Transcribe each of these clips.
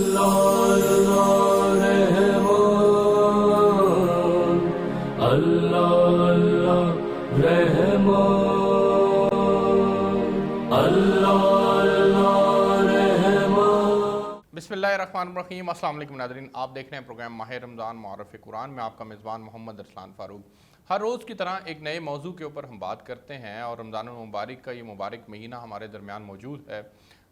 اللہ اللہ رحمان، اللہ اللہ رحمان، اللہ اللہ رحمان۔ بسم اللہ الرحمن الرحیم۔ السلام علیکم ناظرین، آپ دیکھ رہے ہیں پروگرام ماہ رمضان معرف قرآن میں آپ کا میزبان محمد ارسلان فاروق۔ ہر روز کی طرح ایک نئے موضوع کے اوپر ہم بات کرتے ہیں اور رمضان المبارک کا یہ مبارک مہینہ ہمارے درمیان موجود ہے۔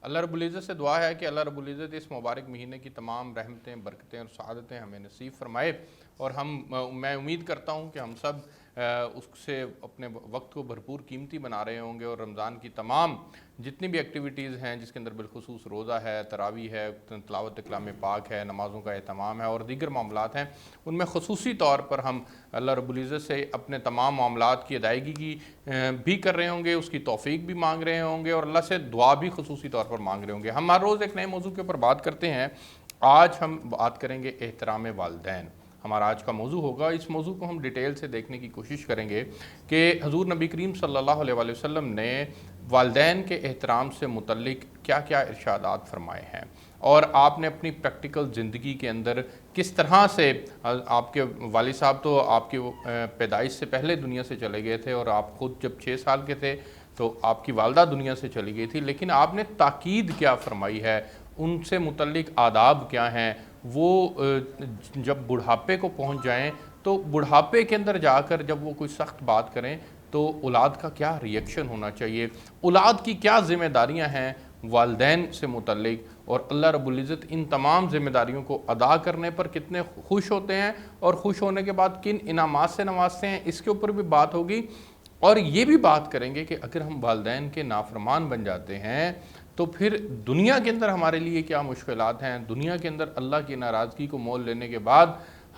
اللہ رب العزت سے دعا ہے کہ اللہ رب العزت اس مبارک مہینے کی تمام رحمتیں، برکتیں اور سعادتیں ہمیں نصیب فرمائے، اور میں امید کرتا ہوں کہ ہم سب اس سے اپنے وقت کو بھرپور قیمتی بنا رہے ہوں گے، اور رمضان کی تمام جتنی بھی ایکٹیویٹیز ہیں جس کے اندر بالخصوص روزہ ہے، تراویح ہے، تلاوت کلام پاک ہے، نمازوں کا اہتمام ہے اور دیگر معاملات ہیں، ان میں خصوصی طور پر ہم اللہ رب العزت سے اپنے تمام معاملات کی ادائیگی کی بھی کر رہے ہوں گے، اس کی توفیق بھی مانگ رہے ہوں گے، اور اللہ سے دعا بھی خصوصی طور پر مانگ رہے ہوں گے۔ ہم ہر روز ایک نئے موضوع کے اوپر بات کرتے ہیں۔ آج ہم بات کریں گے احترام والدین، ہمارا آج کا موضوع ہوگا۔ اس موضوع کو ہم ڈیٹیل سے دیکھنے کی کوشش کریں گے کہ حضور نبی کریم صلی اللہ علیہ وسلم نے والدین کے احترام سے متعلق کیا کیا ارشادات فرمائے ہیں، اور آپ نے اپنی پریکٹیکل زندگی کے اندر کس طرح سے، آپ کے والد صاحب تو آپ کی پیدائش سے پہلے دنیا سے چلے گئے تھے، اور آپ خود جب 6 سال کے تھے تو آپ کی والدہ دنیا سے چلی گئی تھی، لیکن آپ نے تاکید کیا فرمائی ہے، ان سے متعلق آداب کیا ہیں، وہ جب بڑھاپے کو پہنچ جائیں تو بڑھاپے کے اندر جا کر جب وہ کوئی سخت بات کریں تو اولاد کا کیا ریئیکشن ہونا چاہیے، اولاد کی کیا ذمہ داریاں ہیں والدین سے متعلق، اور اللہ رب العزت ان تمام ذمہ داریوں کو ادا کرنے پر کتنے خوش ہوتے ہیں، اور خوش ہونے کے بعد کن انعامات سے نوازتے ہیں، اس کے اوپر بھی بات ہوگی۔ اور یہ بھی بات کریں گے کہ اگر ہم والدین کے نافرمان بن جاتے ہیں تو پھر دنیا کے اندر ہمارے لیے کیا مشکلات ہیں، دنیا کے اندر اللہ کی ناراضگی کو مول لینے کے بعد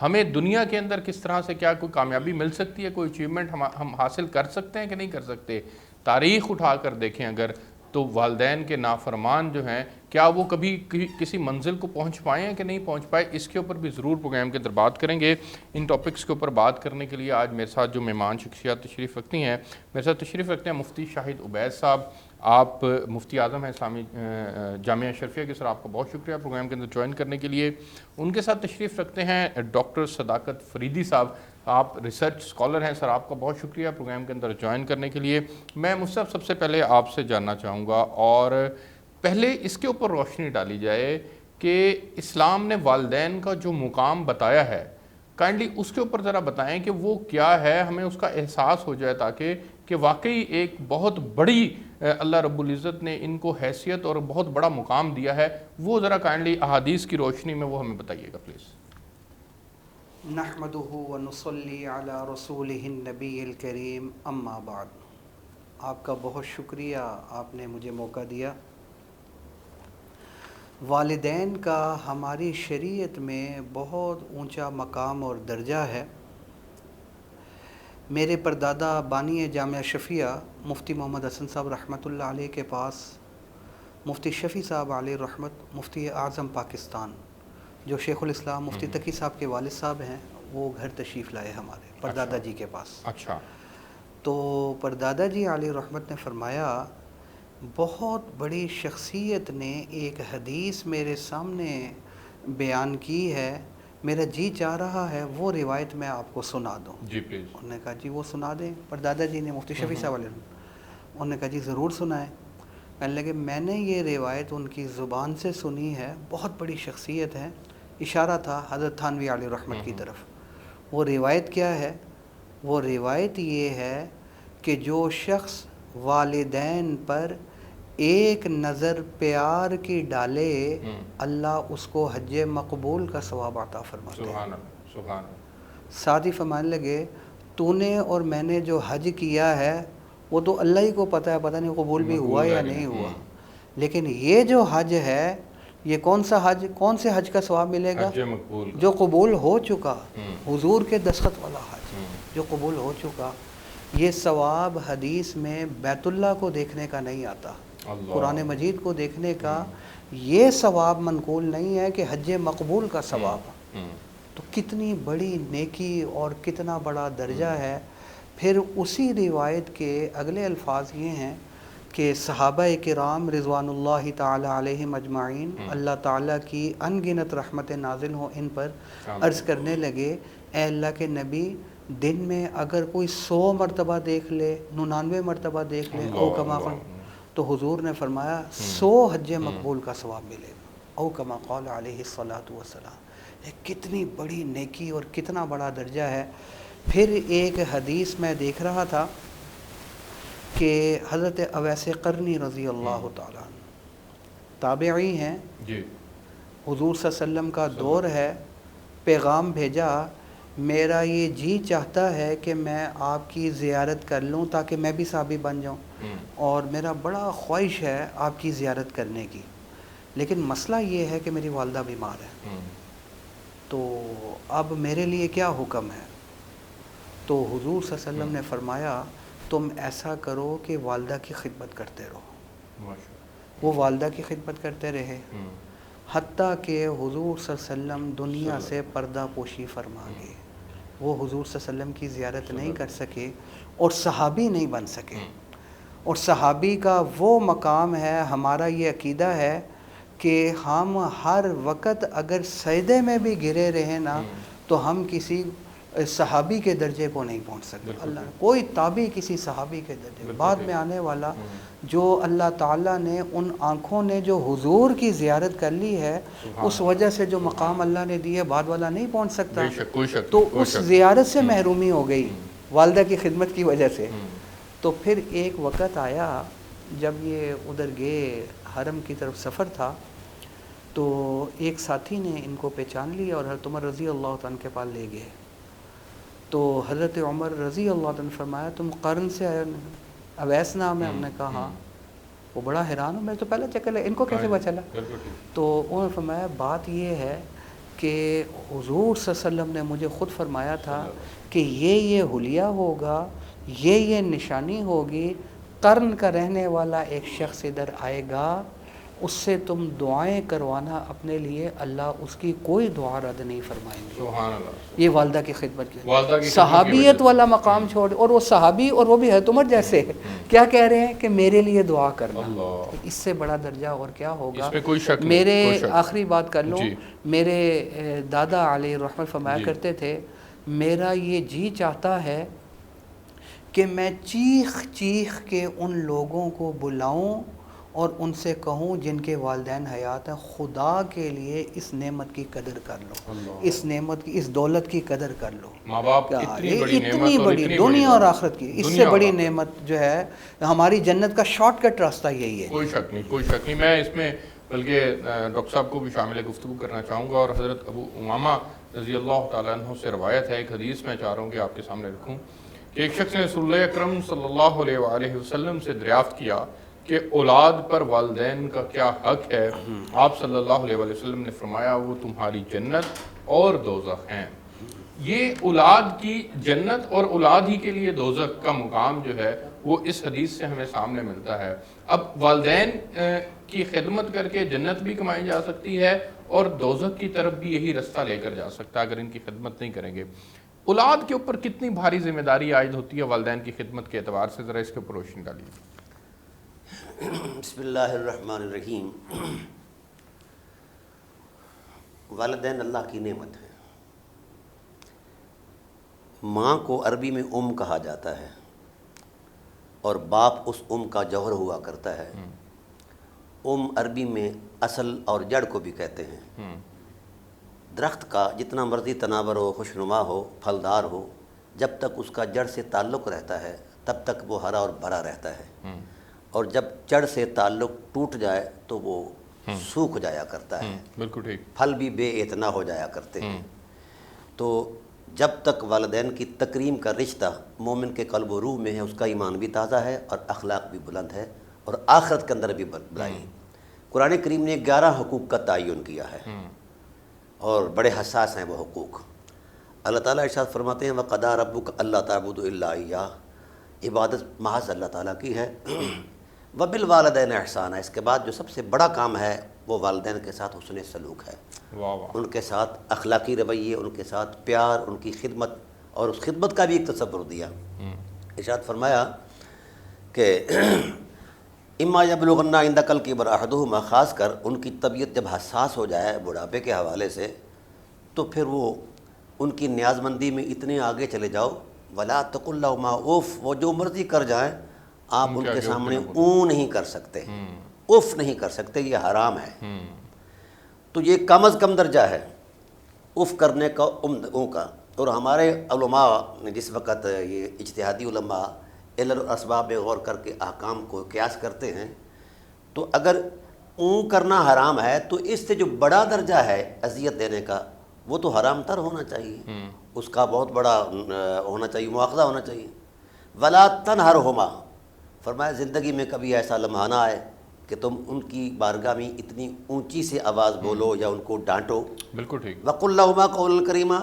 ہمیں دنیا کے اندر کس طرح سے کیا کوئی کامیابی مل سکتی ہے، کوئی اچیومنٹ ہم حاصل کر سکتے ہیں کہ نہیں کر سکتے۔ تاریخ اٹھا کر دیکھیں اگر تو والدین کے نافرمان جو ہیں کیا وہ کبھی کسی منزل کو پہنچ پائے ہیں کہ نہیں پہنچ پائے، اس کے اوپر بھی ضرور پروگرام کے اندر بات کریں گے۔ ان ٹاپکس کے اوپر بات کرنے کے لیے آج میرے ساتھ جو مہمان شخصیات تشریف رکھتی ہیں، میرے ساتھ تشریف رکھتے ہیں مفتی شاہد عبید صاحب، آپ مفتی اعظم ہیں اسلامی جامعہ اشرفیہ کے، سر آپ کا بہت شکریہ پروگرام کے اندر جوائن کرنے کے لیے۔ ان کے ساتھ تشریف رکھتے ہیں ڈاکٹر صداقت فریدی صاحب، آپ ریسرچ اسکالر ہیں، سر آپ کا بہت شکریہ پروگرام کے اندر جوائن کرنے کے لیے۔ میں مصطفیٰ سب سے پہلے آپ سے جاننا چاہوں گا، اور پہلے اس کے اوپر روشنی ڈالی جائے کہ اسلام نے والدین کا جو مقام بتایا ہے، کائنڈلی اس کے اوپر ذرا بتائیں کہ وہ کیا ہے، ہمیں اس کا احساس ہو جائے، تاکہ کہ واقعی ایک بہت بڑی اللہ رب العزت نے ان کو حیثیت اور بہت بڑا مقام دیا ہے، وہ ذرا کائنڈلی احادیث کی روشنی میں وہ ہمیں بتائیے گا پلیز۔ نحمدہ ونصلی علی رسولہ النبی الکریم، اما بعد۔ آپ کا بہت شکریہ، آپ نے مجھے موقع دیا۔ والدین کا ہماری شریعت میں بہت اونچا مقام اور درجہ ہے۔ میرے پردادا بانی جامعہ شفیہ مفتی محمد حسن صاحب رحمۃ اللہ علیہ کے پاس مفتی شفیع صاحب علیہ رحمت، مفتی اعظم پاکستان، جو شیخ الاسلام مفتی تقی صاحب کے والد صاحب ہیں، وہ گھر تشریف لائے ہمارے پردادا جی کے پاس۔ اچھا، تو پردادا جی علیہ رحمت نے فرمایا، بہت بڑی شخصیت نے ایک حدیث میرے سامنے بیان کی ہے، میرا جی چاہ رہا ہے وہ روایت میں آپ کو سنا دوں۔ جی پلیز۔ انہوں نے کہا جی وہ سنا دیں۔ پردادا جی نے مفتی شفیع صاحب علیہ رحمت، انہوں نے کہا جی ضرور سنائیں۔ کہنے لگے میں نے یہ روایت ان کی زبان سے سنی ہے، بہت بڑی شخصیت ہے، اشارہ تھا حضرت تھانوی علیہ رحمت کی طرف۔ وہ روایت کیا ہے؟ وہ روایت یہ ہے کہ جو شخص والدین پر ایک نظر پیار کی ڈالے، اللہ اس کو حج مقبول کا ثواب عطا فرماتے ہیں۔ سبحان اللہ، سبحان اللہ۔ ساتھ ہی فرمانے لگے تو نے اور میں نے جو حج کیا ہے وہ تو اللہ ہی کو پتہ ہے، پتہ نہیں قبول بھی ہوا یا نہیں ہوا، لیکن یہ جو حج ہے، یہ کون سا حج، کون سے حج کا ثواب ملے گا؟ حج مقبول، جو قبول ہو چکا، حضور کے دستخط والا حج جو قبول ہو چکا۔ یہ ثواب حدیث میں بیت اللہ کو دیکھنے کا نہیں آتا، قرآن مجید کو دیکھنے کا یہ ثواب منقول نہیں ہے کہ حج مقبول کا ثواب۔ تو کتنی بڑی نیکی اور کتنا بڑا درجہ ہے۔ پھر اسی روایت کے اگلے الفاظ یہ ہیں کہ صحابہ کرام رضوان اللہ تعالی علیہم اجمعین اللہ تعالیٰ کی ان گنت رحمت نازل ہوں ان پر، عرض کرنے لگے اے اللہ کے نبی دن میں اگر کوئی 100 مرتبہ دیکھ لے 99 مرتبہ دیکھ لے او کما قال، تو حضور نے فرمایا 100 حج مقبول کا ثواب ملے گا، او کما قال علیہ الصلاۃ والسلام۔ یہ کتنی بڑی نیکی اور کتنا بڑا درجہ ہے۔ پھر ایک حدیث میں دیکھ رہا تھا کہ حضرت اویس قرنی رضی اللہ تعالیٰ عنہ تابعی ہیں، جی حضور صلی اللہ علیہ وسلم کا دور ہے، پیغام بھیجا میرا یہ جی چاہتا ہے کہ میں آپ کی زیارت کر لوں تاکہ میں بھی صحابی بن جاؤں، اور میرا بڑا خواہش ہے آپ کی زیارت کرنے کی، لیکن مسئلہ یہ ہے کہ میری والدہ بیمار ہے، تو اب میرے لیے کیا حکم ہے؟ تو حضور صلی اللہ علیہ وسلم نے فرمایا تم ایسا کرو کہ والدہ کی خدمت کرتے رہو۔ وہ والدہ کی خدمت کرتے رہے حتیٰ کہ حضور صلی اللہ علیہ وسلم دنیا سے پردہ پوشی فرما گئے۔ وہ حضور صلی اللہ علیہ وسلم کی زیارت نہیں کر سکے اور صحابی نہیں بن سکے، اور صحابی کا وہ مقام ہے، ہمارا یہ عقیدہ ہے کہ ہم ہر وقت اگر سجدے میں بھی گرے رہے نا تو ہم کسی صحابی کے درجے کو نہیں پہنچ سکتے، اللہ کوئی تابعی کسی صحابی کے درجے، بعد میں آنے والا جو اللہ تعالیٰ نے ان آنکھوں نے جو حضور کی زیارت کر لی ہے اس وجہ سے جو مقام اللہ نے دی ہے بعد والا نہیں پہنچ سکتا، تو اس زیارت سے محرومی ہو گئی والدہ کی خدمت کی وجہ سے۔ تو پھر ایک وقت آیا جب یہ ادھر گئے، حرم کی طرف سفر تھا، تو ایک ساتھی نے ان کو پہچان لیا اور حضرت عمر رضی اللہ عنہ کے پاس لے گئے، تو حضرت عمر رضی اللہ عنہ نے فرمایا تم قرن سے آئے ہو؟ اویس نام ہے؟ ہم نے کہا ہاں۔ وہ بڑا حیران ہو، میں تو پہلا چکر ہے ان کو کیسے پتہ چلا؟ تو انہوں نے فرمایا بات یہ ہے کہ حضور صلی اللہ علیہ وسلم نے مجھے خود فرمایا تھا کہ یہ حلیہ ہوگا، یہ نشانی ہوگی، قرن کا رہنے والا ایک شخص ادھر آئے گا، اس سے تم دعائیں کروانا اپنے لیے، اللہ اس کی کوئی دعا رد نہیں فرمائیں گے۔ سبحان اللہ۔ یہ والدہ کی خدمت کی صحابیت والا مقام چھوڑ، اور وہ صحابی اور وہ بھی حضرت عمر جیسے کیا کہہ رہے ہیں کہ میرے لیے دعا کرنا، اس سے بڑا درجہ اور کیا ہوگا؟ میرے آخری بات کر لوں، میرے دادا علیہ رحمت فرمایا کرتے تھے میرا یہ جی چاہتا ہے کہ میں چیخ چیخ کے ان لوگوں کو بلاؤں اور ان سے کہوں جن کے والدین حیات ہیں خدا کے لیے اس نعمت کی قدر کر لو، اس نعمت کی، اس دولت کی قدر کر لو۔ ماں باپ اتنی بڑی دنیا اور آخرت کی، اس سے بڑی نعمت جو ہے ہماری جنت کا شارٹ کٹ راستہ یہی ہے۔ کوئی شک نہیں، کوئی شک نہیں۔ میں اس میں بلکہ ڈاکٹر صاحب کو بھی شامل گفتگو کرنا چاہوں گا، اور حضرت ابو امامہ رضی اللہ تعالیٰ عنہ سے روایت ہے، ایک حدیث میں چاہ رہا ہوں کہ آپ کے سامنے رکھوں، کہ ایک شخص نے رسول اللہ اکرم صلی اللہ علیہ وآلہ وسلم سے دریافت کیا کہ اولاد پر والدین کا کیا حق ہے؟ آپ صلی اللہ علیہ وآلہ وسلم نے فرمایا وہ تمہاری جنت اور دوزخ ہیں۔ یہ اولاد کی جنت اور اولاد ہی کے لیے دوزخ کا مقام جو ہے وہ اس حدیث سے ہمیں سامنے ملتا ہے۔ اب والدین کی خدمت کر کے جنت بھی کمائی جا سکتی ہے اور دوزخ کی طرف بھی یہی رستہ لے کر جا سکتا ہے اگر ان کی خدمت نہیں کریں گے۔ اولاد کے اوپر کتنی بھاری ذمہ داری عائد ہوتی ہے والدین کی خدمت کے اعتبار سے، ذرا اس کے اوپر روشنی ڈالیے۔ بسم اللہ الرحمن الرحیم۔ والدین اللہ کی نعمت ہے۔ ماں کو عربی میں کہا جاتا ہے اور باپ اس کا جوہر ہوا کرتا ہے۔ عربی میں اصل اور جڑ کو بھی کہتے ہیں۔ درخت کا جتنا مرضی تناور ہو، خوشنما ہو، پھلدار ہو، جب تک اس کا جڑ سے تعلق رہتا ہے تب تک وہ ہرا اور بھرا رہتا ہے، اور جب جڑ سے تعلق ٹوٹ جائے تو وہ سوکھ جایا کرتا ہے، بالکل ٹھیک، پھل بھی بے اتنا ہو جایا کرتے ہیں۔ تو جب تک والدین کی تکریم کا رشتہ مومن کے قلب و روح میں ہے، اس کا ایمان بھی تازہ ہے اور اخلاق بھی بلند ہے اور آخرت کے اندر بھی بلائی۔ قرآن کریم نے 11 حقوق کا تعین کیا ہے اور بڑے حساس ہیں وہ حقوق۔ اللہ تعالیٰ ارشاد فرماتے ہیں وَقَضَىٰ رَبُّكَ أَلَّا تَعْبُدُوا إِلَّا إِيَّاهُ، عبادت محض اللہ تعالیٰ کی ہے۔ وَبِالْوَالِدَيْنِ إِحْسَانًا، اس کے بعد جو سب سے بڑا کام ہے وہ والدین کے ساتھ حسن سلوک ہے، ان کے ساتھ اخلاقی رویے، ان کے ساتھ پیار، ان کی خدمت، اور اس خدمت کا بھی ایک تصور دیا۔ ارشاد فرمایا کہ اما یبلغن عندک الکبر احدہما، خاص کر ان کی طبیعت جب حساس ہو جائے بڑھاپے کے حوالے سے تو پھر وہ ان کی نیاز مندی میں اتنے آگے چلے جاؤ، ولا تقل لہما اوف، وہ جو مرضی کر جائیں آپ ان کے سامنے اون نہیں کر سکتے، اف نہیں کر سکتے، یہ حرام ہے۔ تو یہ کم از کم درجہ ہے اف کرنے کا، اون کا۔ اور ہمارے علماء نے جس وقت یہ اجتہادی علماء علل اور اسباب میں غور کر کے احکام کو قیاس کرتے ہیں تو اگر اون کرنا حرام ہے تو اس سے جو بڑا درجہ ہے اذیت دینے کا وہ تو حرام تر ہونا چاہیے، اس کا بہت بڑا ہونا چاہیے، مواخذہ ہونا چاہیے۔ ولا تنہرہما، فرمایا زندگی میں کبھی ایسا لمحہ نہ آئے کہ تم ان کی بارگاہ میں اتنی اونچی سے آواز بولو یا ان کو ڈانٹو۔ بالکل ٹھیک۔ وقل لہما قولا کریما،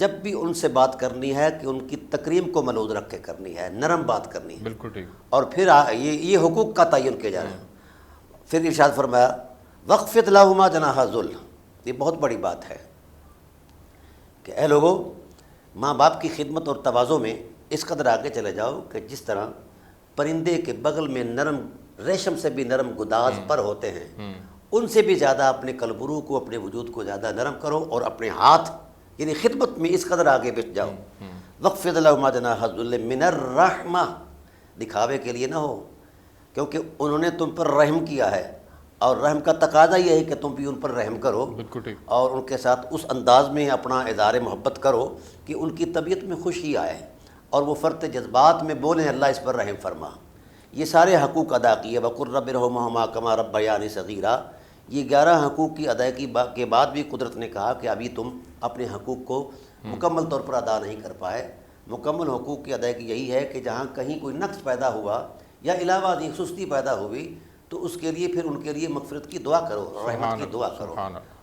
جب بھی ان سے بات کرنی ہے کہ ان کی تکریم کو ملحوظ رکھ کے کرنی ہے، نرم بات کرنی ہے۔ بالکل ٹھیک۔ اور پھر یہ حقوق کا تعین کیا جا رہا ہے۔ پھر ارشاد فرمایا وخفض لہما جناح الذل، یہ بہت بڑی بات ہے کہ اے لوگو ماں باپ کی خدمت اور تواضع میں اس قدر آگے چلے جاؤ کہ جس طرح پرندے کے بغل میں نرم ریشم سے بھی نرم گداز پر ہوتے ہیں، ان سے بھی زیادہ اپنے قلبرو کو، اپنے وجود کو زیادہ نرم کرو اور اپنے ہاتھ یعنی خدمت میں اس قدر آگے بڑھ جاؤ۔ وخفض لہما جناح الذل من الرحمہ، دکھاوے کے لیے نہ ہو، کیونکہ انہوں نے تم پر رحم کیا ہے اور رحم کا تقاضا یہ ہے کہ تم بھی ان پر رحم کرو، بالکل ٹھیک، اور ان کے ساتھ اس انداز میں اپنا اظہار محبت کرو کہ ان کی طبیعت میں خوشی آئے اور وہ فرط جذبات میں بولیں اللہ اس پر رحم فرما۔ یہ سارے حقوق ادا کیے، وقل رب ارحمہما کما ربیانی صغیرا، یہ 11 حقوق کی ادائیگی کے بعد بھی قدرت نے کہا کہ ابھی تم اپنے حقوق کو مکمل طور پر ادا نہیں کر پائے۔ مکمل حقوق کی ادائیگی یہی ہے کہ جہاں کہیں کوئی نقص پیدا ہوا یا علاوہ ازیں سستی پیدا ہوئی تو اس کے لیے پھر ان کے لیے مغفرت کی دعا کرو، رحمت کی دعا کرو۔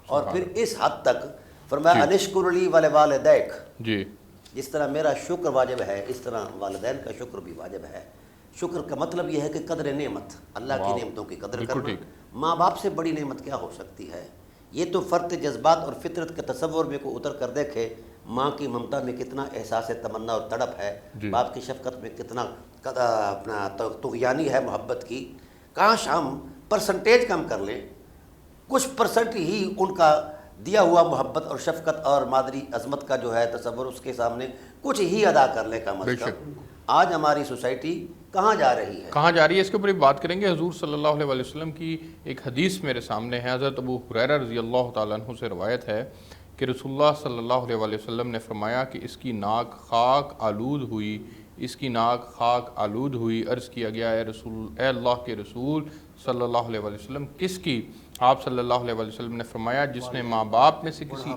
اور پھر اس حد تک فرمایا انشکر لی ولوالدیک، جی، جس طرح میرا شکر واجب ہے اس طرح والدین کا شکر بھی واجب ہے۔ شکر کا مطلب یہ ہے کہ قدر نعمت، اللہ کی نعمتوں کی قدر کرنا۔ ماں باپ سے بڑی نعمت کیا ہو سکتی ہے؟ یہ تو فرط جذبات اور فطرت کے تصور میں کو اتر کر دیکھے، ماں کی ممتا میں کتنا احساس تمنا اور تڑپ ہے، باپ کی شفقت میں کتنا اپنا طغیانی ہے محبت کی۔ کاش ہم پرسنٹیج کم کر لیں، کچھ پرسنٹ ہی ان کا دیا ہوا محبت اور شفقت اور مادری عظمت کا جو ہے تصور اس کے سامنے کچھ ہی ادا کر لیں کم از کم۔ آج ہماری سوسائٹی کہاں جا رہی ہے؟ کہاں جا رہی ہے اس کے اوپر بات کریں گے۔ حضور صلی اللہ علیہ وسلم کی ایک حدیث میرے سامنے ہے، حضرت ابو ہریرہ رضی اللہ تعالیٰ عنہ سے روایت ہے کہ رسول اللہ صلی اللہ علیہ وسلم نے فرمایا کہ اس کی ناک خاک آلود ہوئی، اس کی ناک خاک آلود ہوئی۔ عرض کیا گیا اے اللہ کے رسول صلی اللہ علیہ وسلم کس کی؟ آپ صلی اللہ علیہ وسلم نے فرمایا جس نے ماں باپ میں سے کسی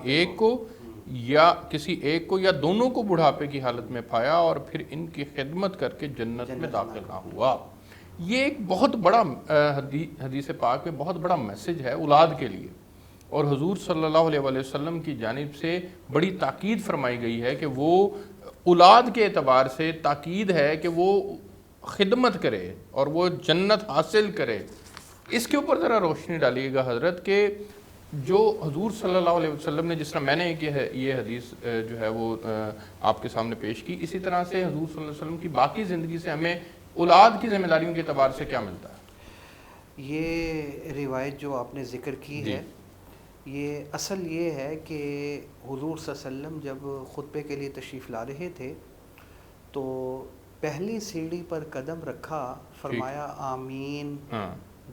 ایک کو یا دونوں کو بڑھاپے کی حالت میں پایا اور پھر ان کی خدمت کر کے جنت میں داخل نہ ہوا۔ یہ ایک بہت بڑا حدیث پاک میں بہت بڑا میسج ہے اولاد کے لیے، اور حضور صلی اللہ علیہ وسلم کی جانب سے بڑی تاکید فرمائی گئی ہے کہ وہ اولاد کے اعتبار سے تاکید ہے کہ وہ خدمت کرے اور وہ جنت حاصل کرے۔ اس کے اوپر ذرا روشنی ڈالیے گا حضرت کہ جو حضور صلی اللہ علیہ وسلم نے جس طرح میں نے یہ حدیث جو ہے وہ آپ کے سامنے پیش کی، اسی طرح سے حضور صلی اللہ علیہ وسلم کی باقی زندگی سے ہمیں اولاد کی ذمہ داریوں کے اعتبار سے کیا ملتا ہے؟ یہ روایت جو آپ نے ذکر کی ہے، یہ اصل یہ ہے کہ حضور صلی اللہ علیہ وسلم جب خطبے کے لیے تشریف لا رہے تھے تو پہلی سیڑھی پر قدم رکھا، فرمایا آمین،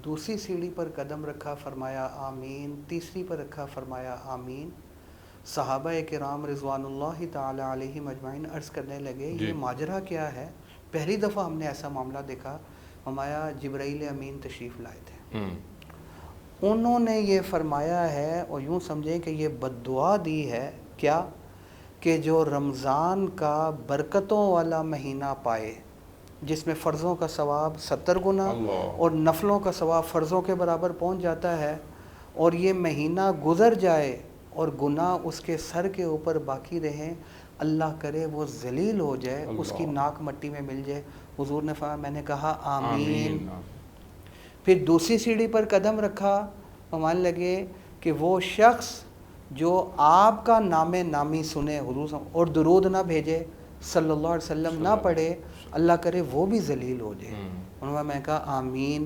دوسری سیڑھی پر قدم رکھا، فرمایا آمین، تیسری پر رکھا، فرمایا آمین۔ صحابہ کرام رضوان اللہ تعالی علیہم اجمعین عرض کرنے لگے یہ ماجرا کیا ہے؟ پہلی دفعہ ہم نے ایسا معاملہ دیکھا۔ فرمایا جبرائیل امین تشریف لائے تھے، انہوں نے یہ فرمایا ہے اور یوں سمجھیں کہ یہ بد دعا دی ہے کیا کہ جو رمضان کا برکتوں والا مہینہ پائے جس میں فرضوں کا ثواب 70 گنا اور نفلوں کا ثواب فرضوں کے برابر پہنچ جاتا ہے، اور یہ مہینہ گزر جائے اور گناہ اس کے سر کے اوپر باقی رہیں، اللہ کرے وہ ذلیل ہو جائے، اس کی ناک مٹی میں مل جائے۔ حضور نے فرمایا، میں نے کہا آمین۔ پھر دوسری سیڑھی پر قدم رکھا، فرمانے لگے کہ وہ شخص جو آپ کا نام نامی سنے حضور اور درود نہ بھیجے، صلی اللہ علیہ وسلم نہ پڑھے، اللہ کرے وہ بھی ذلیل ہو جائے۔ انہوں نے میں کہا آمین۔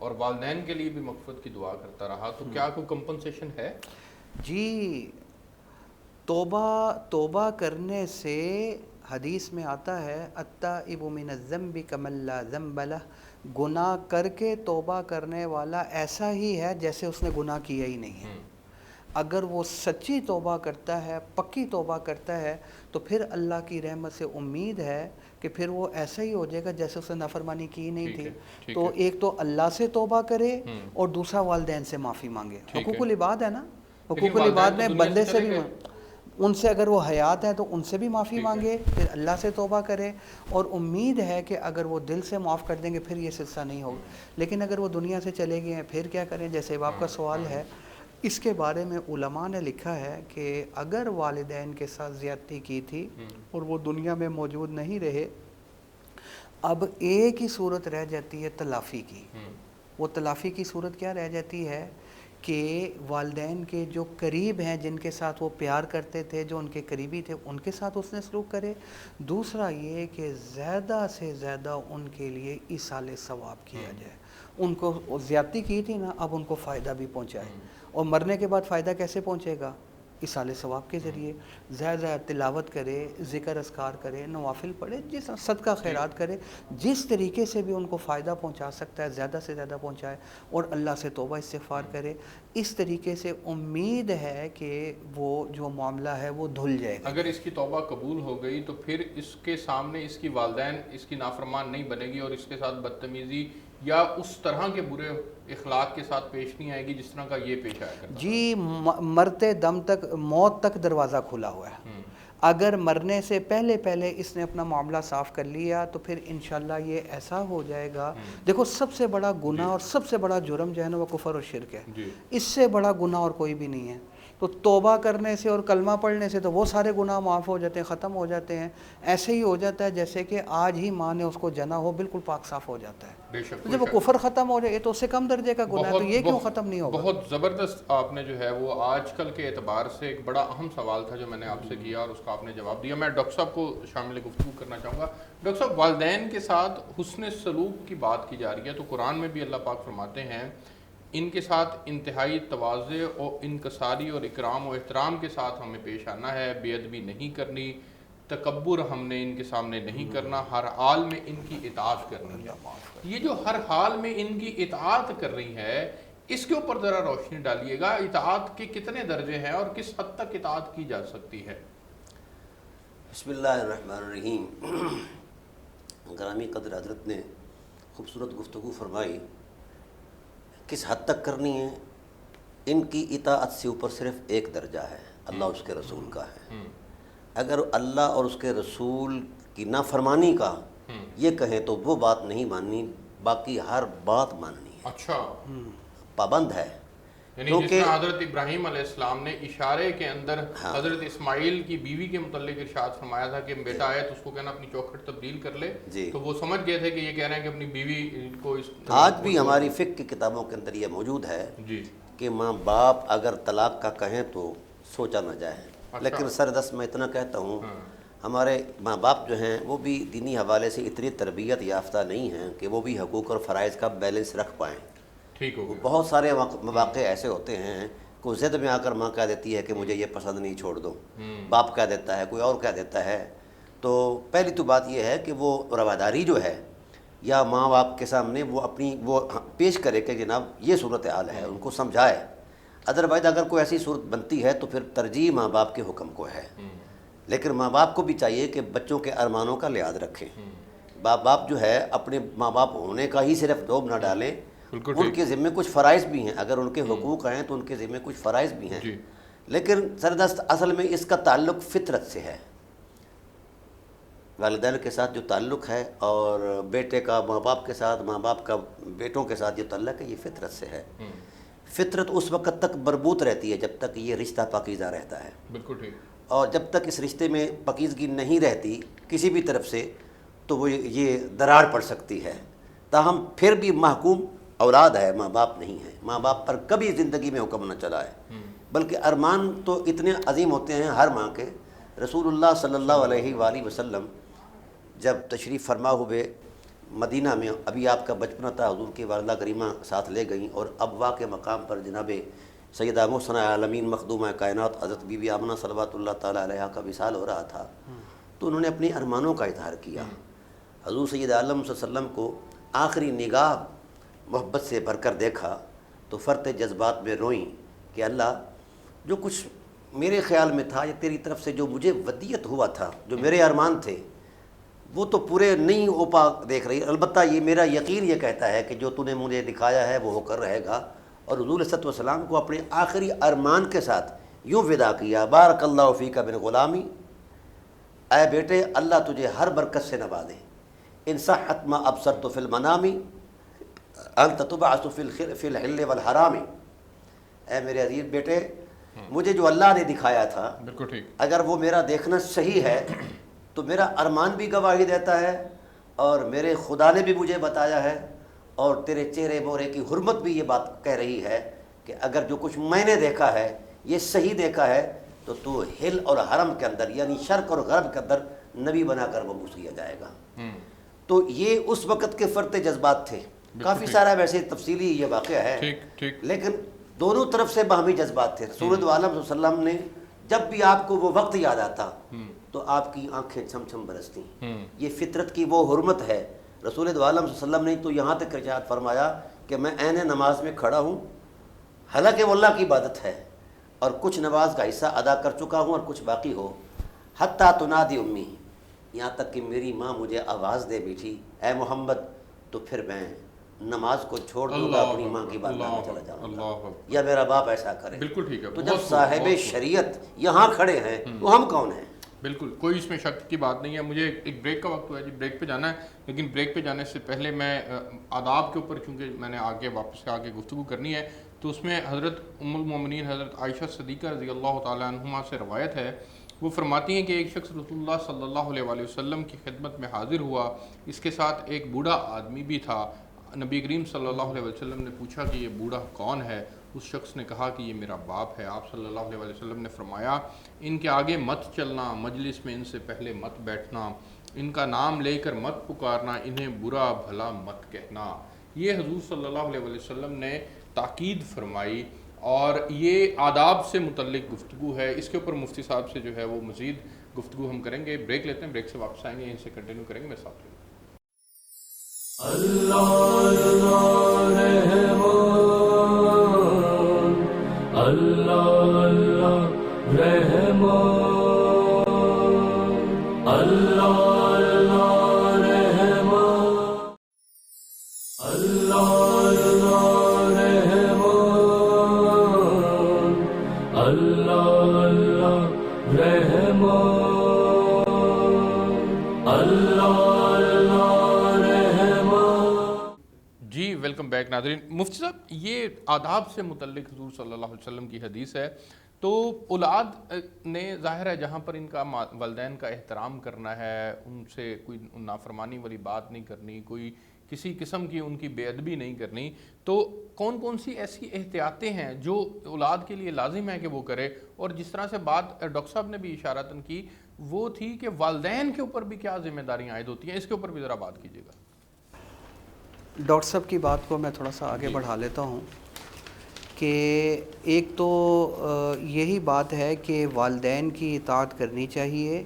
اور والدین کے لیے بھی مغفرت کی دعا کرتا رہا تو کیا کوئی کمپنسیشن ہے؟ جی توبہ کرنے سے حدیث میں آتا ہے التائب من الذنب کمن لا ذنب لہ، گناہ کر کے توبہ کرنے والا ایسا ہی ہے جیسے اس نے گناہ کیا ہی نہیں ہے۔ اگر وہ سچی توبہ کرتا ہے، پکی توبہ کرتا ہے، تو پھر اللہ کی رحمت سے امید ہے کہ پھر وہ ایسا ہی ہو جائے گا جیسے اس نے نافرمانی کی نہیں تھی۔ تو ایک تو اللہ سے توبہ کرے اور دوسرا والدین سے معافی مانگے۔ حقوق العباد ہے نا، حقوق العباد میں بندے سے بھی، ان سے اگر وہ حیات ہیں تو ان سے بھی معافی مانگے، پھر اللہ سے توبہ کرے، اور امید ہے کہ اگر وہ دل سے معاف کر دیں گے پھر یہ سلسلہ نہیں ہوگا۔ لیکن اگر وہ دنیا سے چلے گئے ہیں پھر کیا کریں؟ جیسے اب آپ کا سوال ہے، اس کے بارے میں علماء نے لکھا ہے کہ اگر والدین کے ساتھ زیادتی کی تھی اور وہ دنیا میں موجود نہیں رہے، اب ایک ہی صورت رہ جاتی ہے تلافی کی۔ وہ تلافی کی صورت کیا رہ جاتی ہے کہ والدین کے جو قریب ہیں، جن کے ساتھ وہ پیار کرتے تھے، جو ان کے قریبی تھے، ان کے ساتھ اس نے سلوک کرے۔ دوسرا یہ کہ زیادہ سے زیادہ ان کے لیے ایصال ثواب کیا جائے۔ ان کو زیادتی کی تھی نا، اب ان کو فائدہ بھی پہنچائے، اور مرنے کے بعد فائدہ کیسے پہنچے گا؟ ایصال ثواب کے ذریعے۔ زیادہ تلاوت کرے، ذکر اذکار کرے، نوافل پڑھے، جس صدقہ خیرات کرے، جس طریقے سے بھی ان کو فائدہ پہنچا سکتا ہے زیادہ سے زیادہ پہنچائے، اور اللہ سے توبہ استغفار کرے۔ اس طریقے سے امید ہے کہ وہ جو معاملہ ہے وہ دھل جائے گا۔ اگر اس کی توبہ قبول ہو گئی تو پھر اس کے سامنے اس کی والدین اس کی نافرمان نہیں بنے گی اور اس کے ساتھ بدتمیزی یا اس طرح کے برے اخلاق کے ساتھ پیش نہیں آئے گی جس طرح کا یہ پیش آیا کرتا جی مرتے دم تک، موت تک دروازہ کھلا ہوا ہے۔ اگر مرنے سے پہلے اس نے اپنا معاملہ صاف کر لیا تو پھر انشاءاللہ یہ ایسا ہو جائے گا۔ دیکھو سب سے بڑا گناہ اور سب سے بڑا جرم جو ہے نا وہ کفر اور شرک ہے۔ اس سے بڑا گناہ اور کوئی بھی نہیں ہے۔ تو توبہ کرنے سے اور کلمہ پڑھنے سے تو وہ سارے گناہ معاف ہو جاتے ہیں، ختم ہو جاتے ہیں۔ ایسے ہی ہو جاتا ہے جیسے کہ آج ہی ماں نے اس کو جنا ہو، بالکل پاک صاف ہو جاتا ہے۔ بے شک، تو جب وہ کفر ختم ہو جائے تو اس سے کم درجے کا گناہ ہے، تو یہ کیوں ختم نہیں ہوگا؟ بہت زبردست آپ نے جو ہے وہ آج کل کے اعتبار سے ایک بڑا اہم سوال تھا جو میں نے آپ سے کیا اور اس کا آپ نے جواب دیا۔ میں ڈاکٹر صاحب کو شامل گفتگو کرنا چاہوں گا۔ ڈاکٹر صاحب، والدین کے ساتھ حسن سلوک کی بات کی جا رہی ہے تو قرآن میں بھی اللہ پاک فرماتے ہیں ان کے ساتھ انتہائی تواضع اور انکساری اور اکرام و احترام کے ساتھ ہمیں پیش آنا ہے، بے ادبی نہیں کرنی، تکبر ہم نے ان کے سامنے نہیں کرنا، ہر حال میں ان کی اطاعت کرنی ہے۔ یہ جو ہر حال میں ان کی اطاعت کر رہی ہے، اس کے اوپر ذرا روشنی ڈالیے گا۔ اطاعت کے کتنے درجے ہیں اور کس حد تک اطاعت کی جا سکتی ہے؟ بسم اللہ الرحمن الرحیم۔ گرامی قدر حضرت نے خوبصورت گفتگو فرمائی۔ کس حد تک کرنی ہے؟ ان کی اطاعت سے اوپر صرف ایک درجہ ہے، اللہ اس کے رسول کا ہے۔ اگر اللہ اور اس کے رسول کی نافرمانی کا یہ کہیں تو وہ بات نہیں ماننی، باقی ہر بات ماننی ہے۔ اچھا، پابند ہے، یعنی جس طرح حضرت ابراہیم علیہ السلام نے اشارے کے اندر حضرت اسماعیل کی بیوی کے متعلق ارشاد فرمایا تھا کہ بیٹا آئے تو اس کو کہنا اپنی چوکھٹ تبدیل کر لے، تو وہ سمجھ گئے تھے کہ یہ کہہ رہے ہیں کہ اپنی بیوی کو آج بھی ہماری فقہ کی کتابوں کے اندر یہ موجود ہے کہ ماں باپ اگر طلاق کا کہیں تو سوچا نہ جائے۔ لیکن سردست میں اتنا کہتا ہوں، ہمارے ماں باپ جو ہیں وہ بھی دینی حوالے سے اتنی تربیت یافتہ نہیں ہیں کہ وہ بھی حقوق اور فرائض کا بیلنس رکھ پائیں۔ بہت سارے مواقع ایسے ہوتے ہیں کہ ضد میں آ کر ماں کہہ دیتی ہے کہ مجھے یہ پسند نہیں، چھوڑ دو، باپ کہہ دیتا ہے، کوئی اور کہہ دیتا ہے۔ تو پہلی تو بات یہ ہے کہ وہ رواداری جو ہے یا ماں باپ کے سامنے وہ اپنی وہ پیش کرے کہ جناب یہ صورتحال ہے، ان کو سمجھائے۔ ادروائز اگر کوئی ایسی صورت بنتی ہے تو پھر ترجیح ماں باپ کے حکم کو ہے، لیکن ماں باپ کو بھی چاہیے کہ بچوں کے ارمانوں کا لحاظ رکھیں۔ باپ جو ہے اپنے ماں باپ ہونے کا ہی صرف دوب نہ ڈالیں، ان کے ذمہ کچھ فرائض بھی ہیں، اگر ان کے حقوق ہیں تو ان کے ذمہ کچھ فرائض بھی ہیں، لیکن سردست اصل میں اس کا تعلق فطرت سے ہے۔ والدین کے ساتھ جو تعلق ہے اور بیٹے کا ماں باپ کے ساتھ، ماں باپ کا بیٹوں کے ساتھ جو تعلق ہے، یہ فطرت سے ہے۔ فطرت اس وقت تک مربوط رہتی ہے جب تک یہ رشتہ پاکیزہ رہتا ہے، بالکل ٹھیک، اور جب تک اس رشتے میں پاکیزگی نہیں رہتی کسی بھی طرف سے تو وہ یہ دراڑ پڑ سکتی ہے۔ تاہم پھر بھی محکوم اولاد ہے، ماں باپ نہیں ہے۔ ماں باپ پر کبھی زندگی میں حکم نہ چلا ہے، بلکہ ارمان تو اتنے عظیم ہوتے ہیں ہر ماں کے۔ رسول اللہ صلی اللہ علیہ وآلہ وسلم جب تشریف فرما ہوئے مدینہ میں ابھی آپ کا بچپنا تھا، حضور کی والدہ کریمہ ساتھ لے گئیں، اور ابوا کے مقام پر جناب سیدہ محسنہ عالمین مخدومہ کائنات حضرت بی بی آمنہ صلوات اللہ تعالیٰ علیہا کا وصال ہو رہا تھا، تو انہوں نے اپنے ارمانوں کا اظہار کیا. حضور سید عالم صلی اللہ علیہ وسلم کو آخری نگاہ محبت سے بھر کر دیکھا تو فرط جذبات میں روئیں کہ اللہ، جو کچھ میرے خیال میں تھا یا تیری طرف سے جو مجھے ودیت ہوا تھا، جو میرے ارمان تھے، وہ تو پورے نہیں ہو پا دیکھ رہی. البتہ یہ میرا یقین یہ کہتا ہے کہ جو تو نے مجھے دکھایا ہے وہ ہو کر رہے گا. اور حضور صلی اللہ علیہ وسلم کو اپنے آخری ارمان کے ساتھ یوں ودا کیا، بارک اللہ فیک من غلامی، اے بیٹے اللہ تجھے ہر برکت سے نوازے. ان صحت ما ابصرت فی المنام انت تبعث فی الحل والحرام. اے میرے عزیز بیٹے، مجھے جو اللہ نے دکھایا تھا، بالکل ٹھیک، اگر وہ میرا دیکھنا صحیح ہے تو میرا ارمان بھی گواہی دیتا ہے، اور میرے خدا نے بھی مجھے بتایا ہے، اور تیرے چہرے مورے کی حرمت بھی یہ بات کہہ رہی ہے کہ اگر جو کچھ میں نے دیکھا ہے یہ صحیح دیکھا ہے تو تو ہل اور حرم کے اندر یعنی شرق اور غرب کے اندر نبی بنا کر مبعوث کیا جائے گا. تو یہ اس وقت کے فرط جذبات تھے. کافی سارا ویسے تفصیلی یہ واقعہ ہے، لیکن دونوں طرف سے باہمی جذبات تھے. رسول عالم صلی اللہ علیہ وسلم نے جب بھی آپ کو وہ وقت یاد آتا تو آپ کی آنکھیں چھم چھم برستی. یہ فطرت کی وہ حرمت ہے. رسول عالم صلی اللہ علیہ وسلم نے تو یہاں تک ارشاد فرمایا کہ میں عین نماز میں کھڑا ہوں، حالانکہ وہ اللہ کی عبادت ہے، اور کچھ نماز کا حصہ ادا کر چکا ہوں اور کچھ باقی ہو. حتیٰ تنادی امی، یہاں تک کہ میری ماں مجھے آواز دے بیٹھی، اے محمد، تو پھر میں نماز کو چھوڑ دوں گا، اپنی ماں کی بارگاہ میں چلا جاؤں گا، یا میرا باپ ایسا کرے. بالکل ٹھیک ہے. تو جب صاحب شریعت یہاں کھڑے ہیں تو ہم کون ہیں؟ بالکل کوئی اس میں شک کی بات نہیں ہے. مجھے ایک بریک کا وقت ہوا ہے جی، بریک پہ جانا ہے، لیکن بریک پہ جانے سے پہلے میں آداب کے اوپر، چونکہ میں نے آگے واپس سے آگے گفتگو کرنی ہے، تو اس میں حضرت ام المومنین حضرت عائشہ صدیقہ رضی اللہ تعالیٰ عنہما سے روایت ہے. وہ فرماتی ہیں کہ ایک شخص رسول اللہ صلی اللہ علیہ وآلہ وسلم کی خدمت میں حاضر ہوا، اس کے ساتھ ایک بوڑھا آدمی بھی تھا. نبی کریم صلی اللہ علیہ وسلم نے پوچھا کہ یہ بوڑھا کون ہے؟ اس شخص نے کہا کہ یہ میرا باپ ہے. آپ صلی اللہ علیہ وسلم نے فرمایا ان کے آگے مت چلنا، مجلس میں ان سے پہلے مت بیٹھنا، ان کا نام لے کر مت پکارنا، انہیں برا بھلا مت کہنا. یہ حضور صلی اللہ علیہ وسلم نے تاکید فرمائی، اور یہ آداب سے متعلق گفتگو ہے. اس کے اوپر مفتی صاحب سے جو ہے وہ مزید گفتگو ہم کریں گے. بریک لیتے ہیں، بریک سے واپس آئیں گے، ان سے کنٹینیو کریں گے. میرے ساتھ اللہ رحمان، اللہ رحمان، اللہ رحمان، اللہ رحمان، اللہ رحمان، اللہ. جی ویلکم بیک ناظرین. مفتی صاحب، یہ آداب سے متعلق حضور صلی اللہ علیہ وسلم کی حدیث ہے. تو اولاد نے ظاہر ہے جہاں پر ان کا والدین کا احترام کرنا ہے، ان سے کوئی نافرمانی والی بات نہیں کرنی، کوئی کسی قسم کی ان کی بے ادبی نہیں کرنی، تو کون کون سی ایسی احتیاطیں ہیں جو اولاد کے لیے لازم ہے کہ وہ کرے؟ اور جس طرح سے بات ڈاکٹر صاحب نے بھی اشارتاً کی وہ تھی کہ والدین کے اوپر بھی کیا ذمہ داریاں عائد ہوتی ہیں، اس کے اوپر بھی ذرا بات کیجیے گا. ڈاکٹر صاحب کی بات کو میں تھوڑا سا آگے بڑھا لیتا ہوں کہ ایک تو یہی بات ہے کہ والدین کی اطاعت کرنی چاہیے،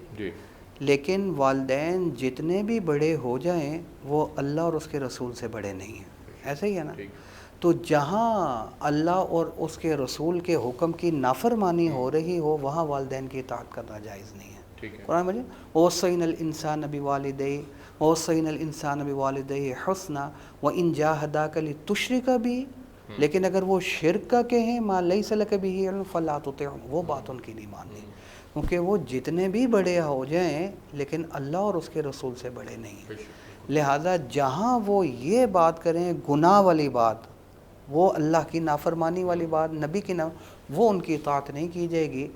لیکن والدین جتنے بھی بڑے ہو جائیں وہ اللہ اور اس کے رسول سے بڑے نہیں ہیں. ایسا ہی ہے نا؟ تو جہاں اللہ اور اس کے رسول کے حکم کی نافرمانی ہو رہی ہو وہاں والدین کی اطاعت کرنا جائز نہیں ہے. قرآن مجید وَوَصَّيْنَا الْإِنسَانَ بِوَالِدَيْهِ وَوَصَّيْنَا الْإِنسَانَ بِوَالِدَيْهِ حُسْنًا وَإِنْ جَاهَدَاكَ لِتُشْرِكَ بِي، لیکن اگر وہ شرک کا کہیں مَا لَيْسَ لَكَ بِهِ عِلْمٌ فَلَا تُطِعْهُمْ، وہ بات ان کی نہیں ماننی، کیونکہ وہ جتنے بھی بڑے ہو جائیں لیکن اللہ اور اس کے رسول سے بڑے نہیں ہیں. لہٰذا جہاں وہ یہ بات کریں گناہ والی بات، وہ اللہ کی نافرمانی والی بات، نبی کی وہ ان کی اطاعت نہیں کی جائے گی.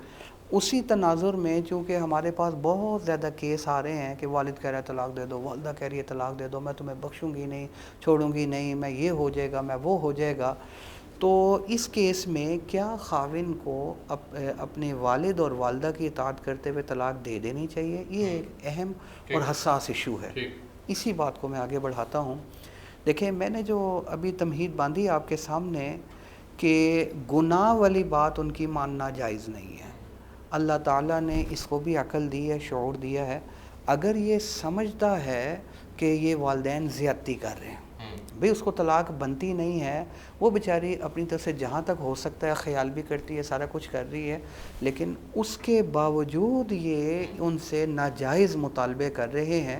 اسی تناظر میں چونکہ ہمارے پاس بہت زیادہ کیس آ رہے ہیں کہ والد کہہ رہا ہے طلاق دے دو، والدہ کہہ رہی ہے طلاق دے دو، میں تمہیں بخشوں گی نہیں، چھوڑوں گی نہیں، میں یہ ہو جائے گا، میں وہ ہو جائے گا. تو اس کیس میں کیا خاوند کو اپنے والد اور والدہ کی اطاعت کرتے ہوئے طلاق دے دینی چاہیے؟ یہ ایک اہم اور حساس ایشو ہے. اسی بات کو میں آگے بڑھاتا ہوں. دیکھیں میں نے جو ابھی تمہید باندھی آپ کے سامنے کہ گناہ والی بات ان کی ماننا جائز نہیں ہے. اللہ تعالیٰ نے اس کو بھی عقل دی ہے, شعور دیا ہے. اگر یہ سمجھتا ہے کہ یہ والدین زیادتی کر رہے ہیں, بھئی اس کو طلاق بنتی نہیں ہے, وہ بیچاری اپنی طرف سے جہاں تک ہو سکتا ہے خیال بھی کرتی ہے, سارا کچھ کر رہی ہے, لیکن اس کے باوجود یہ ان سے ناجائز مطالبے کر رہے ہیں,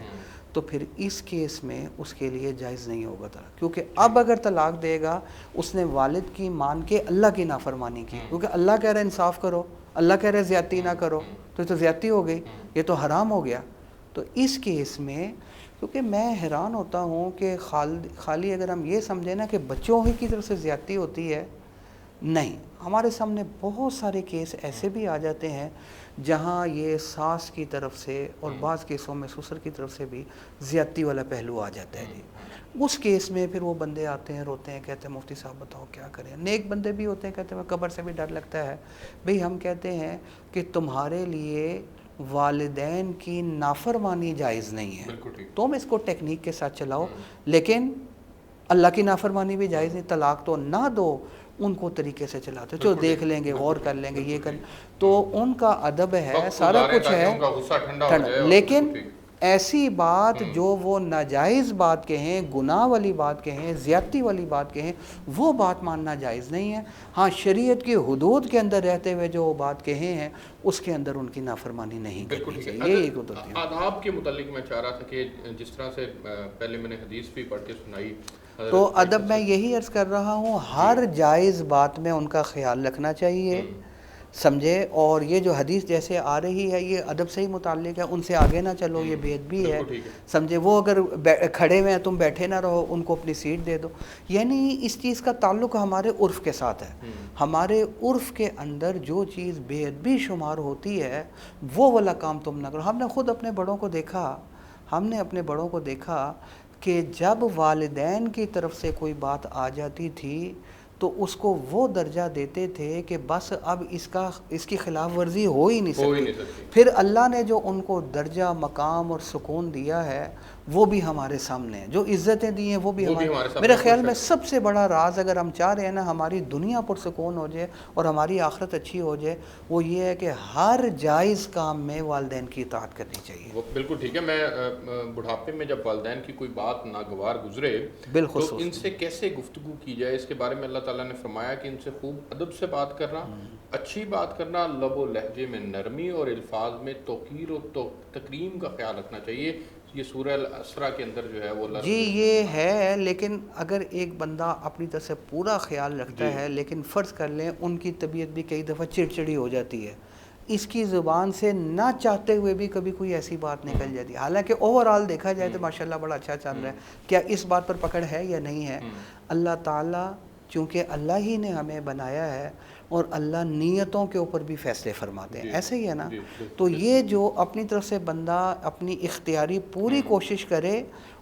تو پھر اس کیس میں اس کے لیے جائز نہیں ہوگا طلاق. کیونکہ اب اگر طلاق دے گا اس نے والد کی مان کے اللہ کی نافرمانی کی, کیونکہ اللہ کہہ رہا ہے انصاف کرو, اللہ کہہ رہا ہے زیادتی نہ کرو, تو یہ تو زیادتی ہو گئی, یہ تو حرام ہو گیا. تو اس کیس میں کیونکہ میں حیران ہوتا ہوں کہ خالی اگر ہم یہ سمجھیں نا کہ بچوں ہی کی طرف سے زیادتی ہوتی ہے, نہیں, ہمارے سامنے بہت سارے کیس ایسے بھی آ جاتے ہیں جہاں یہ ساس کی طرف سے اور بعض کیسوں میں سسر کی طرف سے بھی زیادتی والا پہلو آ جاتا ہے. جی اس کیس میں پھر وہ بندے آتے ہیں, روتے ہیں, کہتے ہیں مفتی صاحب بتاؤ کیا کریں. نیک بندے بھی ہوتے ہیں, کہتے ہیں قبر سے بھی ڈر لگتا ہے. بھئی ہم کہتے ہیں کہ تمہارے لیے والدین کی نافرمانی جائز نہیں ہے, تم اس کو ٹیکنیک کے ساتھ چلاؤ, لیکن اللہ کی نافرمانی بھی جائز نہیں. طلاق تو نہ دو, ان کو طریقے سے چلاتے جو دیکھ لیں گے, غور کر لیں گے, یہ کر, تو ان کا ادب ہے, سارا کچھ ہے, لیکن ایسی بات جو وہ ناجائز بات کہیں, گناہ والی بات کہیں, زیادتی والی بات کہیں, وہ بات ماننا جائز نہیں ہے. ہاں شریعت کی حدود کے اندر رہتے ہوئے جو بات کہیں ہیں اس کے اندر ان کی نافرمانی نہیں کرنی چاہیے. یہ ایک حدود ہے. آداب کے متعلق میں چاہ رہا تھا کہ جس طرح سے پہلے میں نے حدیث بھی پڑھ کے سنائی, تو ادب میں یہی عرض کر رہا ہوں, ہر جائز بات میں ان کا خیال رکھنا چاہیے, سمجھے. اور یہ جو حدیث جیسے آ رہی ہے یہ ادب سے ہی متعلق ہے, ان سے آگے نہ چلو, یہ بے ادبی ہے, سمجھے. وہ اگر کھڑے ہوئے ہیں تم بیٹھے نہ رہو, ان کو اپنی سیٹ دے دو. یعنی اس چیز کا تعلق ہمارے عرف کے ساتھ ہے. ہمارے عرف کے اندر جو چیز بے ادبی شمار ہوتی ہے وہ والا کام تم نہ کرو. ہم نے خود اپنے بڑوں کو دیکھا کہ جب والدین کی طرف سے کوئی بات آ جاتی تھی تو اس کو وہ درجہ دیتے تھے کہ بس اب اس کی خلاف ورزی ہو ہی نہیں سکتی. پھر اللہ نے جو ان کو درجہ, مقام اور سکون دیا ہے وہ بھی ہمارے سامنے ہے, جو عزتیں دی ہیں وہ بھی ہمارے. میرے خیال میں سب سے بڑا راز اگر ہم چاہ رہے ہیں نا ہماری دنیا پرسکون ہو جائے اور ہماری آخرت اچھی ہو جائے, وہ یہ ہے کہ ہر جائز کام میں والدین کی اطاعت کرنی چاہیے. وہ بالکل ٹھیک ہے. میں بڑھاپے میں جب والدین کی کوئی بات ناگوار گزرے تو ان سے کیسے گفتگو کی جائے, اس کے بارے میں اللہ تعالیٰ نے فرمایا کہ ان سے خوب ادب سے بات کرنا, اچھی بات کرنا, لب و لہجے میں نرمی اور الفاظ میں توقیر و تکریم کا خیال رکھنا چاہیے. یہ سورہ الاسراء کے اندر جو ہے وہ جی یہ ہے, لیکن اگر ایک بندہ اپنی طرف سے پورا خیال رکھتا ہے, لیکن فرض کر لیں ان کی طبیعت بھی کئی دفعہ چڑچڑی ہو جاتی ہے, اس کی زبان سے نہ چاہتے ہوئے بھی کبھی کوئی ایسی بات نکل جاتی ہے, حالانکہ اوورآل دیکھا جائے تو ماشاءاللہ بڑا اچھا چل رہا ہے, کیا اس بات پر پکڑ ہے یا نہیں ہے؟ اللہ تعالیٰ چونکہ اللہ ہی نے ہمیں بنایا ہے اور اللہ نیتوں کے اوپر بھی فیصلے فرماتے ہیں, ایسے ہی ہے نا. تو یہ جو اپنی طرف سے بندہ اپنی اختیاری پوری کوشش کرے,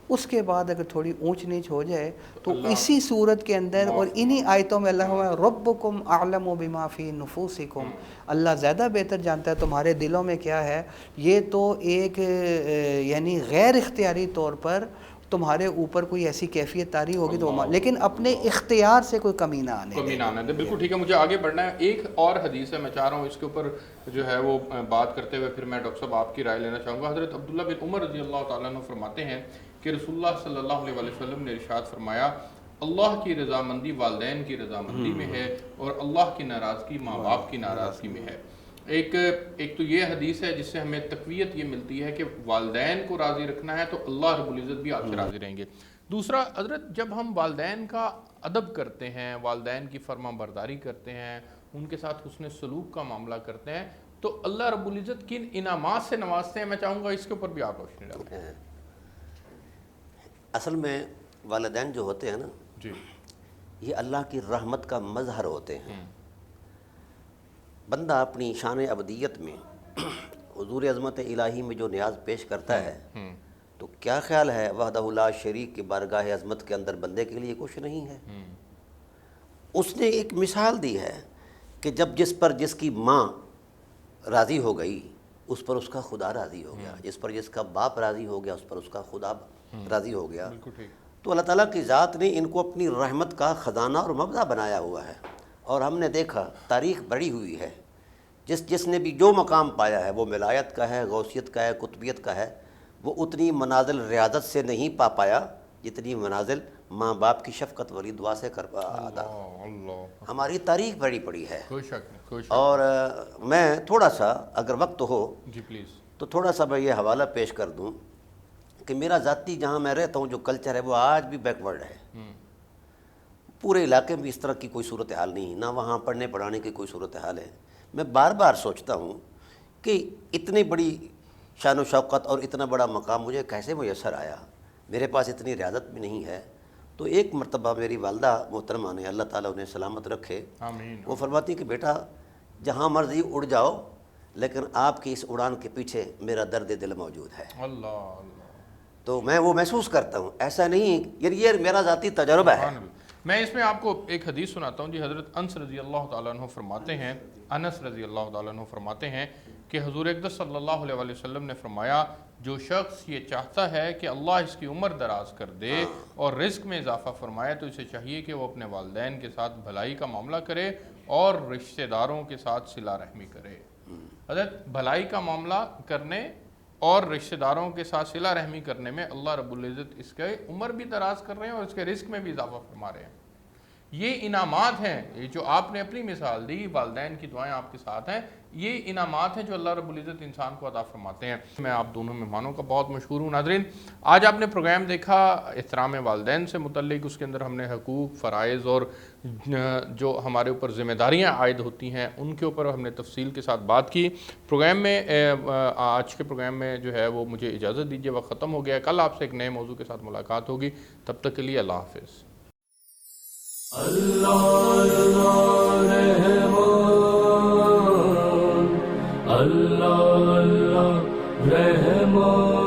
اس کے بعد اگر تھوڑی اونچ نیچ ہو جائے تو اسی صورت کے اندر اور انہی آیتوں میں اللہ ہوا ربکم اعلم بما فی نفوسکم, اللہ زیادہ بہتر جانتا ہے تمہارے دلوں میں کیا ہے. یہ تو ایک یعنی غیر اختیاری طور پر تمہارے اوپر کوئی ایسی کیفیت طاری ہوگی تو لیکن اپنے اختیار سے کوئی کمی نہ آنے دے. بالکل ٹھیک ہے, مجھے آگے بڑھنا ہے. ایک اور حدیث ہے, میں چاہ رہا ہوں اس کے اوپر جو ہے وہ بات کرتے ہوئے پھر میں ڈاکٹر صاحب آپ کی رائے لینا چاہوں گا. حضرت عبداللہ بن عمر رضی اللہ تعالیٰ عنہ فرماتے ہیں کہ رسول اللہ صلی اللہ علیہ وسلم نے ارشاد فرمایا, اللہ کی رضامندی والدین کی رضامندی میں ہے اور اللہ کی ناراضگی ماں باپ کی ناراضگی میں ہے. ایک تو یہ حدیث ہے جس سے ہمیں تقویت یہ ملتی ہے کہ والدین کو راضی رکھنا ہے تو اللہ رب العزت بھی آپ سے راضی رہیں گے. دوسرا حضرت, جب ہم والدین کا ادب کرتے ہیں, والدین کی فرما برداری کرتے ہیں, ان کے ساتھ حسن سلوک کا معاملہ کرتے ہیں, تو اللہ رب العزت کن انعامات سے نوازتے ہیں, میں چاہوں گا اس کے اوپر بھی آپ روشنی ڈالیں. اصل میں والدین جو ہوتے ہیں نا جی, یہ اللہ کی رحمت کا مظہر ہوتے ہیں. بندہ اپنی شان ابدیت میں حضور عظمت الہی میں جو نیاز پیش کرتا ہے تو کیا خیال ہے وحدہ لا شریک کی بارگاہ عظمت کے اندر بندے کے لیے کچھ نہیں ہے. اس نے ایک مثال دی ہے کہ جب جس کی ماں راضی ہو گئی اس پر اس کا خدا راضی ہو گیا, جس پر جس کا باپ راضی ہو گیا اس پر اس کا خدا راضی ہو گیا. بالکل ٹھیک. تو اللہ تعالیٰ کی ذات نے ان کو اپنی رحمت کا خزانہ اور مبدا بنایا ہوا ہے. اور ہم نے دیکھا تاریخ بڑی ہوئی ہے، جس نے بھی جو مقام پایا ہے وہ ولایت کا ہے، غوثیت کا ہے، قطبیت کا ہے، وہ اتنی منازل ریاضت سے نہیں پایا جتنی منازل ماں باپ کی شفقت والی دعا سے کر پایا. اللہ، ہماری تاریخ بڑی پڑی ہے. کوئی شک نہیں، کوئی شک. اور میں تھوڑا سا اگر وقت ہو جی پلیز. تو تھوڑا سا میں یہ حوالہ پیش کر دوں کہ میرا ذاتی جہاں میں رہتا ہوں جو کلچر ہے وہ آج بھی بیک ورڈ ہے. پورے علاقے میں اس طرح کی کوئی صورتحال نہیں، نہ وہاں پڑھنے پڑھانے کی کوئی صورتحال ہے. میں بار بار سوچتا ہوں کہ اتنی بڑی شان و شوکت اور اتنا بڑا مقام مجھے کیسے میسر آیا. میرے پاس اتنی ریاضت بھی نہیں ہے. تو ایک مرتبہ میری والدہ محترمہ نے، اللہ تعالیٰ انہیں سلامت رکھے، آمین. وہ فرماتی کہ بیٹا جہاں مرضی اڑ جاؤ لیکن آپ کی اس اڑان کے پیچھے میرا درد دل موجود ہے. اللہ اللہ. تو میں وہ محسوس کرتا ہوں. ایسا نہیں، یہ میرا ذاتی تجربہ ہے. میں اس میں آپ کو ایک حدیث سناتا ہوں جی. حضرت انس رضی اللہ تعالیٰ عنہ فرماتے ہیں، انس رضی اللہ تعالیٰ عنہ فرماتے ہیں کہ حضور اقدس صلی اللہ علیہ وسلم نے فرمایا جو شخص یہ چاہتا ہے کہ اللہ اس کی عمر دراز کر دے اور رزق میں اضافہ فرمائے تو اسے چاہیے کہ وہ اپنے والدین کے ساتھ بھلائی کا معاملہ کرے اور رشتہ داروں کے ساتھ صلہ رحمی کرے. حضرت بھلائی کا معاملہ کرنے اور رشتہ داروں کے ساتھ صلہ رحمی کرنے میں اللہ رب العزت اس کے عمر بھی دراز کر رہے ہیں اور اس کے رزق میں بھی اضافہ فرما رہے ہیں. یہ انعامات ہیں، یہ جو آپ نے اپنی مثال دی، والدین کی دعائیں آپ کے ساتھ ہیں، یہ انعامات ہیں جو اللہ رب العزت انسان کو عطا فرماتے ہیں. میں آپ دونوں مہمانوں کا بہت مشکور ہوں. ناظرین، آج آپ نے پروگرام دیکھا احترام والدین سے متعلق. اس کے اندر ہم نے حقوق، فرائض اور جو ہمارے اوپر ذمہ داریاں عائد ہوتی ہیں ان کے اوپر ہم نے تفصیل کے ساتھ بات کی. پروگرام میں آج کے پروگرام میں جو ہے وہ مجھے اجازت دیجیے، وقت ختم ہو گیا. کل آپ سے ایک نئے موضوع کے ساتھ ملاقات ہوگی. تب تک کے لیے اللہ حافظ. اللہ رحمان، اللہ اللہ رحمان.